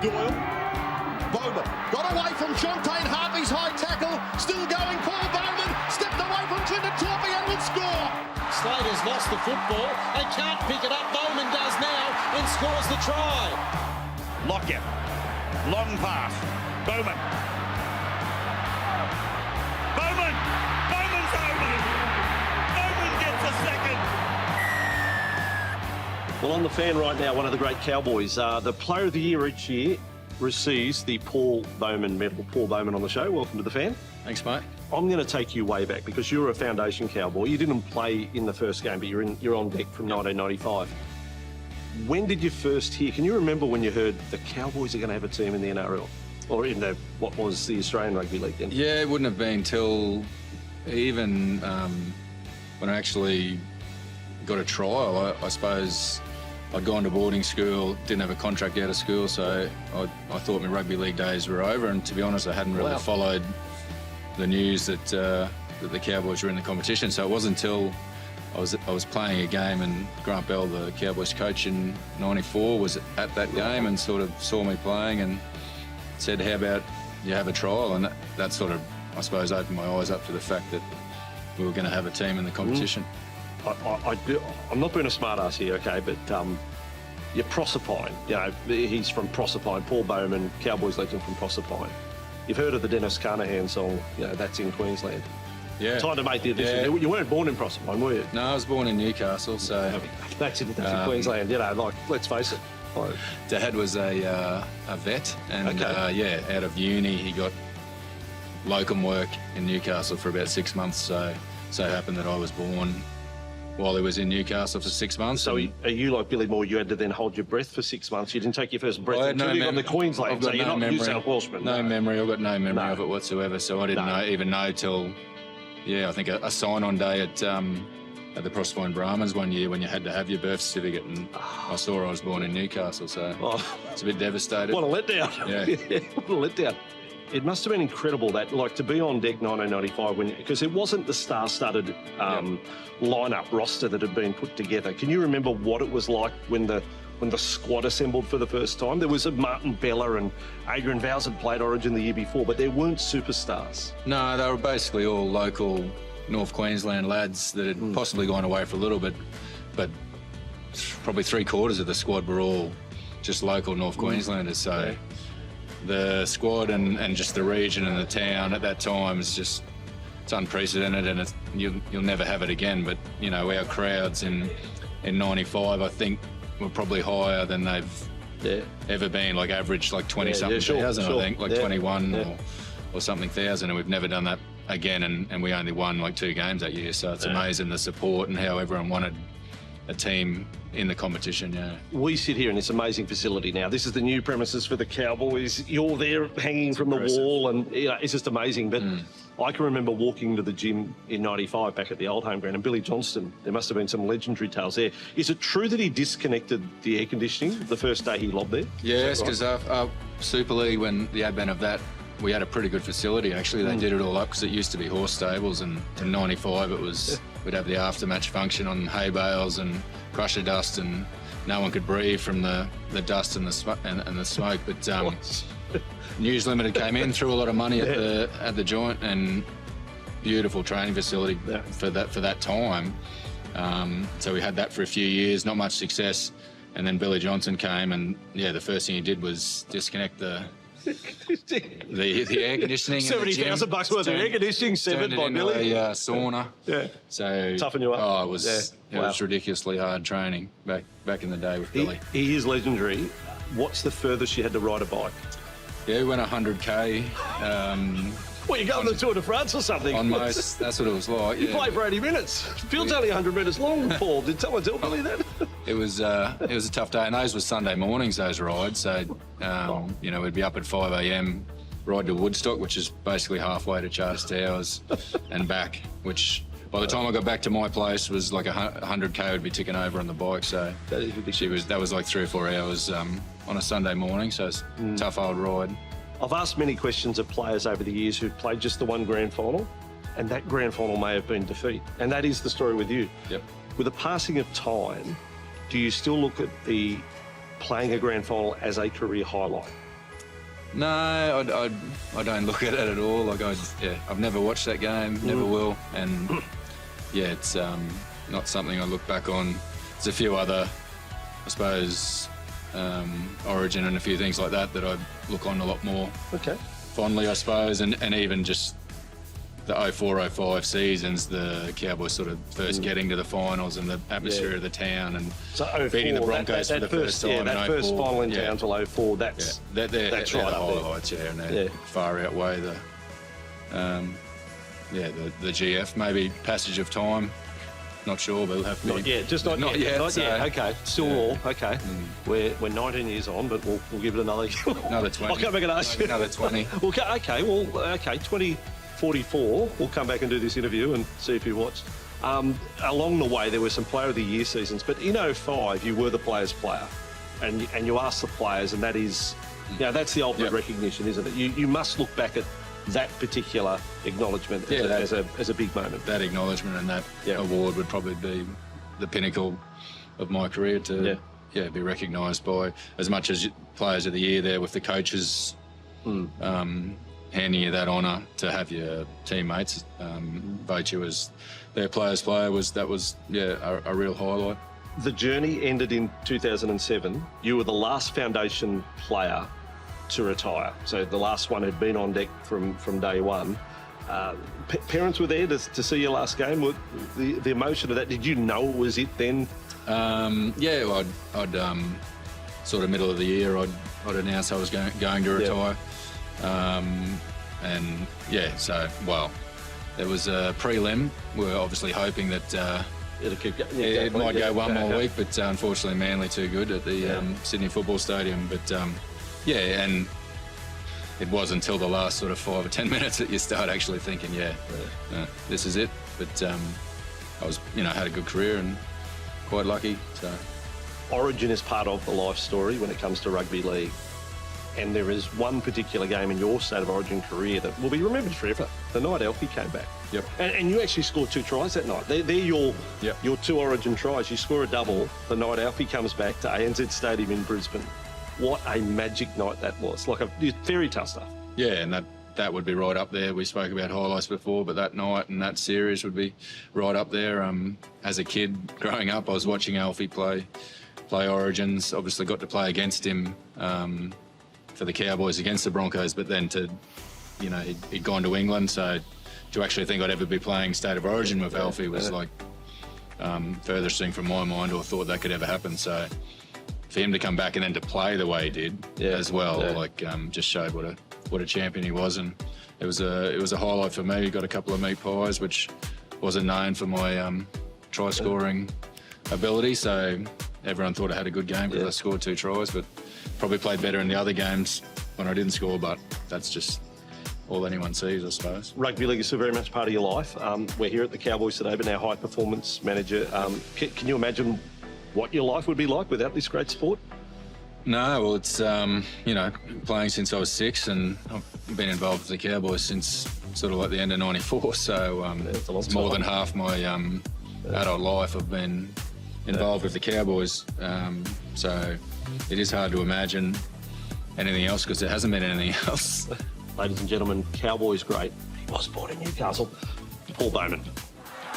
Doyle. Bowman got away from Fontaine Harvey's high tackle. Still going, Paul Bowman stepped away from Clinton Torpey and will score. Slater's lost the football. They can't pick it up. Bowman does now and scores the try. Lockyer. Long pass. Bowman. Bowman! Bowman's over! Bowman gets a second! Well, on the fan right now, one of the great Cowboys. The Player of the Year each year receives the Paul Bowman medal. Paul Bowman on the show. Welcome to the fan. Thanks, mate. I'm going to take you way back because you're a foundation Cowboy. You didn't play in the first game, but you're on deck from 1995. When did you first hear? Can you remember when you heard the Cowboys are going to have a team in the NRL or in what was the Australian Rugby League then? Yeah, it wouldn't have been till even when I actually got a trial. I suppose I'd gone to boarding school, didn't have a contract out of school, so I thought my rugby league days were over. And to be honest, I hadn't really followed the news that the Cowboys were in the competition. So it wasn't until I was playing a game and Grant Bell, the Cowboys coach in '94, was at that game and sort of saw me playing and said, "How about you have a trial?" And that sort of, I suppose, opened my eyes up to the fact that we were going to have a team in the competition. I'm not being a smart ass here, okay, but you're Proserpine. You know, he's from Proserpine. Paul Bowman, Cowboys legend from Proserpine. You've heard of the Dennis Carnahan song, you know, that's in Queensland. Yeah. Time to make the addition. Yeah. You weren't born in Proserpine, were you? No, I was born in Newcastle, so... That's in Queensland, you know, like, let's face it. Dad was a vet, and out of uni he got locum work in Newcastle for about 6 months, so happened that I was born while he was in Newcastle for 6 months. So are you like Billy Moore, you had to then hold your breath for 6 months? You didn't take your first breath until you got to Queensland, I've got so you're not New South Welshman. No memory, I've got no memory of it whatsoever, so I didn't even know till, I think a sign-on day at the Proserpine Brahmins one year when you had to have your birth certificate, and I saw I was born in Newcastle, so it's a bit devastated. What a letdown. Yeah. What a letdown. It must have been incredible that, like, to be on deck 1995 because it wasn't the star-studded lineup roster that had been put together. Can you remember what it was like when the squad assembled for the first time? There was a Martin Bella and Adrian Vowles had played Origin the year before, but there weren't superstars. No, they were basically all local North Queensland lads that had possibly gone away for a little bit, but probably 3/4 of the squad were all just local North Queenslanders. So the squad and just the region and the town at that time is just, it's unprecedented, and you'll never have it again. But you know, our crowds in '95, I think, were probably higher than they've ever been. Like average, like 20-something thousand, I think, like 21 or something thousand, and we've never done that again. And we only won like 2 games that year, so it's amazing the support and how everyone wanted a team in the competition. We sit here in this amazing facility now. This is the new premises for the Cowboys. You're there hanging from the wall, and you know, it's just amazing. But I can remember walking to the gym in '95 back at the old home ground, and Billy Johnston, there must have been some legendary tales there. Is it true that he disconnected the air conditioning the first day he lobbed there? Yes, because Super League, when the advent of that, we had a pretty good facility, actually. They did it all up because it used to be horse stables, and in '95 it was, we'd have the after-match function on hay bales and crusher dust, and no one could breathe from the dust and the smoke. But News Limited came in, threw a lot of money at the joint, and beautiful training facility for that time. So we had that for a few years, not much success, and then Billy Johnson came, and the first thing he did was disconnect the air conditioning. $70,000 worth of air conditioning, severed by Billy. A sauna. So toughen you up. Oh, it was ridiculously hard training back in the day with Billy. He is legendary. What's the furthest you had to ride a bike? Yeah, we went 100k. Well, you go on the Tour de France or something. On most, that's what it was like. You played for 80 minutes. Field's only 100 metres long, Paul. Did someone tell Billy that? It was a tough day, and those were Sunday mornings, those rides. So, we'd be up at 5 a.m, ride to Woodstock, which is basically halfway to Charters Towers, and back, which by the time I got back to my place was like 100k would be ticking over on the bike. So that was like 3 or 4 hours on a Sunday morning. So it's a tough old ride. I've asked many questions of players over the years who've played just the one grand final, and that grand final may have been defeat. And that is the story with you. Yep. With the passing of time, do you still look at the playing a grand final as a career highlight? No, I don't look at it at all. Like I've never watched that game, never will, and yeah, it's not something I look back on. There's a few other, I suppose, Origin and a few things like that I look on a lot more fondly, I suppose, and even just the 04-05 seasons, the Cowboys sort of first getting to the finals and the atmosphere of the town, and so beating the Broncos for the first time. That first final in town till 04, that's they're right the up highlights, and they far outweigh the GF. Maybe passage of time, not sure, but we'll have to not yet. Okay, still all okay. We're 19 years on, but we'll give it another 20. I'll come back and ask you. Another 20. 2044. We'll come back and do this interview and see if you watched. Along the way, there were some Player of the Year seasons, but in 05, you were the players' player, and you asked the players, and that is, that's the ultimate recognition, isn't it? You must look back at that particular acknowledgement as a big moment. That acknowledgement and that award would probably be the pinnacle of my career to be recognised by, as much as Players of the Year there with the coaches. Handing you that honour to have your teammates vote you as their players' player was a real highlight. The journey ended in 2007. You were the last foundation player to retire, so the last one had been on deck from day one. Parents were there to see your last game. The emotion of that, did you know it was it then? I'd sort of middle of the year I'd announced I was going to retire. There was a prelim. We were obviously hoping that it might go one more week, but unfortunately Manly too good at the Sydney Football Stadium. But and it was until the last sort of 5 or 10 minutes that you start actually thinking, this is it. But I was, had a good career and quite lucky. So Origin is part of the life story when it comes to rugby league. And there is one particular game in your State of Origin career that will be remembered forever. The night Alfie came back. Yep. And you actually scored 2 tries that night. They're your 2 Origin tries. You score a double the night Alfie comes back to ANZ Stadium in Brisbane. What a magic night that was. Like fairy tale stuff. Yeah, and that would be right up there. We spoke about highlights before, but that night and that series would be right up there. As a kid growing up, I was watching Alfie play Origins. Obviously got to play against him for the Cowboys against the Broncos, but then he'd gone to England, so to actually think I'd ever be playing State of Origin with Alfie was like furthest thing from my mind, or thought that could ever happen. So for him to come back and then to play the way he did as well, just showed what a champion he was, and it was a highlight for me. He got a couple of meat pies, which wasn't known for my try scoring ability, so everyone thought I had a good game because I scored 2 tries, but probably played better in the other games when I didn't score, but that's just all anyone sees, I suppose. Rugby league is still very much part of your life. We're here at the Cowboys today, but our high performance manager, can you imagine what your life would be like without this great sport? No, well, it's, playing since I was 6, and I've been involved with the Cowboys since sort of like the end of '94, so it's more than half my adult life I've been involved with the Cowboys. So it is hard to imagine anything else because there hasn't been anything else. Ladies and gentlemen, Cowboys great. He was born in Newcastle. Paul Bowman.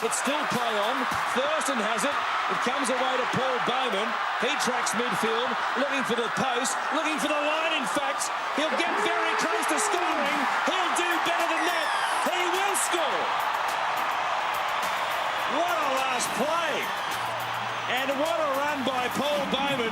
It's still play on. Thurston has it. It comes away to Paul Bowman. He tracks midfield, looking for the post, looking for the line, in fact. He'll get very close to scoring. He'll do better than that. He will score. What a last play. And what a run by Paul Bowman.